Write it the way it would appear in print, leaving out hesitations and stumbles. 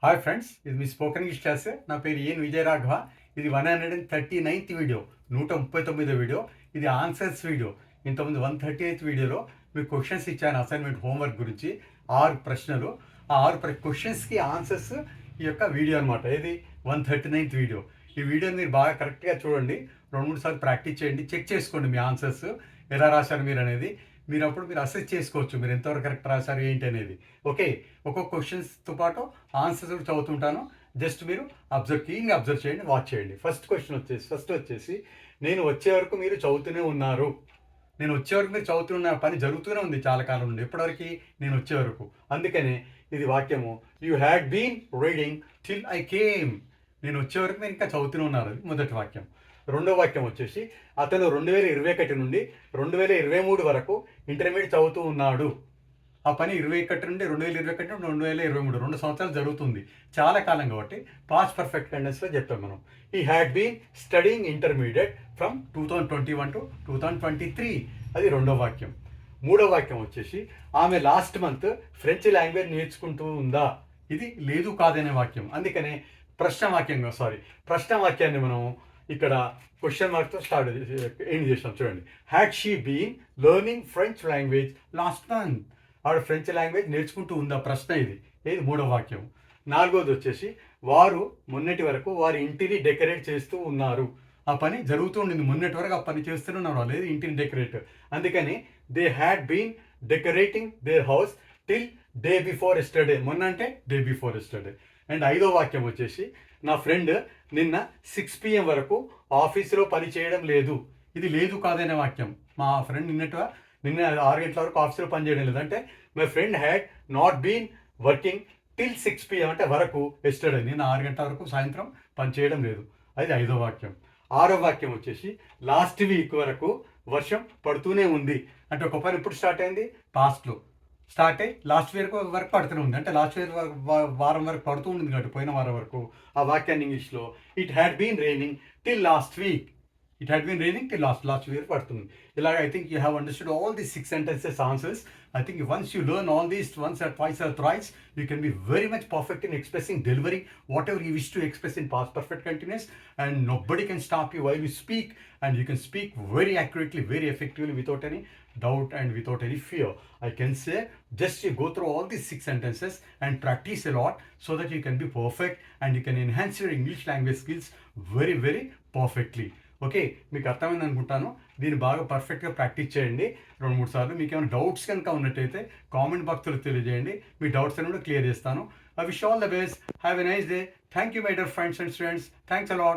Hi friends, ఇది మీ spoken English class. నా పేరు విజయరాఘవ. ఇది 139th వీడియో, 139వ వీడియో. ఇది ఆన్సర్స్ వీడియో. ఇంతకుముందు 138th వీడియోలో మీకు క్వశ్చన్స్ ఇచ్చాను అసైన్మెంట్ హోంవర్క్ గురించి. 6 ప్రశ్నలు. ఆ 6 క్వశ్చన్స్కి ఆన్సర్స్ ఈ యొక్క వీడియో అనమాట. ఇది 139th వీడియో. ఈ వీడియోని మీరు బాగా కరెక్ట్గా చూడండి, 2-3 సార్లు ప్రాక్టీస్ చేయండి, చెక్ చేసుకోండి మీ ఆన్సర్స్ ఎలా రాశారు మీరు అనేది. మీరు అసెస్ చేసుకోవచ్చు, మీరు ఎంతవరకు కరెక్ట్ రాశారు ఏంటి అనేది. ఓకే, ఒక్కొక్క క్వశ్చన్స్తో పాటు ఆన్సర్స్ కూడా చదువుతుంటాను. జస్ట్ మీరు క్లీన్గా అబ్జర్వ్ చేయండి, వాచ్ చేయండి. ఫస్ట్ వచ్చేసి నేను వచ్చే వరకు మీరు చదువుతూనే ఉన్నారు. నేను వచ్చే వరకు మీరు చదువుతున్న పని జరుగుతూనే ఉంది చాలా కాలం నుండి. ఎప్పటివరకు? నేను వచ్చే వరకు. అందుకనే ఇది వాక్యము, you had been reading till I came. నేను వచ్చే వరకు మీరు ఇంకా చదువుతూనే ఉన్నారు. మొదటి వాక్యం. రెండో వాక్యం వచ్చేసి అతను 2021 నుండి 2023 వరకు ఇంటర్మీడియట్ చదువుతూ ఉన్నాడు. ఆ పని 21 నుండి 2021 నుండి 2023 2 సంవత్సరాలు జరుగుతుంది. చాలా కాలం కాబట్టి పాస్ట్ పర్ఫెక్ట్ టెన్సెస్లో చెప్తాం మనం. ఈ had been studying intermediate from 2021 to 2023. అది రెండో వాక్యం. మూడో వాక్యం వచ్చేసి ఆమె లాస్ట్ మంత్ ఫ్రెంచ్ లాంగ్వేజ్ నేర్చుకుంటూ ఉందా. ఇది లేదు కాదనే వాక్యం. అందుకనే ప్రశ్న వాక్యాన్ని మనం ఇక్కడ క్వశ్చన్ మార్క్తో ఎండ్ చేస్తాం. చూడండి, had she been learning French language last month. ఆవిడ ఫ్రెంచ్ లాంగ్వేజ్ నేర్చుకుంటూ ఉందా ప్రశ్న. ఇది మూడో వాక్యం. నాలుగోది వచ్చేసి వారు మొన్నటి వరకు వారి ఇంటిని డెకరేట్ చేస్తూ ఉన్నారు. ఆ పని జరుగుతూ ఉండింది, మొన్నటి వరకు ఆ పని చేస్తూనే ఉన్నారు, లేదు ఇంటిని డెకరేట్. అందుకని they had been decorating their house till day before yesterday. మొన్న అంటే డే బిఫోర్ ఎస్టర్డే. అండ్ ఐదో వాక్యం వచ్చేసి నా ఫ్రెండ్ నిన్న 6 PM వరకు ఆఫీసులో పని చేయడం లేదు. ఇది లేదు కాదనే వాక్యం. మా ఫ్రెండ్ నిన్న 6 గంటల వరకు ఆఫీసులో పని చేయడం లేదు అంటే my friend had not been working till 6 PM అంటే వరకు ఎస్టర్డే. నిన్న 6 గంటల వరకు సాయంత్రం పని చేయడం లేదు. అది ఐదో వాక్యం. ఆరో వాక్యం వచ్చేసి లాస్ట్ వీక్ వరకు వర్షం పడుతూనే ఉంది. అంటే ఒక పని ఎప్పుడు స్టార్ట్ అయింది? పాస్ట్లో స్టార్ట్ అయ్యి లాస్ట్ ఇయర్ వరకు పడుతూనే ఉంది. అంటే లాస్ట్ ఇయర్ వారం వరకు పడుతూ ఉంది కాబట్టి పోయిన వారం వరకు. ఆ వాక్యాన్ని ఇంగ్లీష్లో it had been raining till last week. Last week పడుతుంది. ఇలాగ I think you have understood all these 6 sentences answers. I think once you learn all these once or twice or thrice, you can be very much perfect in expressing, delivering whatever you wish to express in past perfect continuous, and nobody can stop you while you speak, and you can speak very accurately, very effectively, without any doubt and without any fear. I can say just you go through all these 6 sentences and practice a lot so that you can be perfect and you can enhance your English language skills very, very perfectly. Okay, మీకు అర్థమైంది అనుకుంటాను. దీన్ని బాగా పర్ఫెక్ట్గా practice చేయండి 2-3 సార్లు. మీకు ఏమైనా డౌట్స్ కనుక ఉన్నట్టయితే కామెంట్ బాక్స్లో తెలియజేయండి. మీ డౌట్స్ అన్ని కూడా క్లియర్ చేస్తాను. I wish all the best. Have a nice day. Thank you my dear friends and students. Thanks a lot.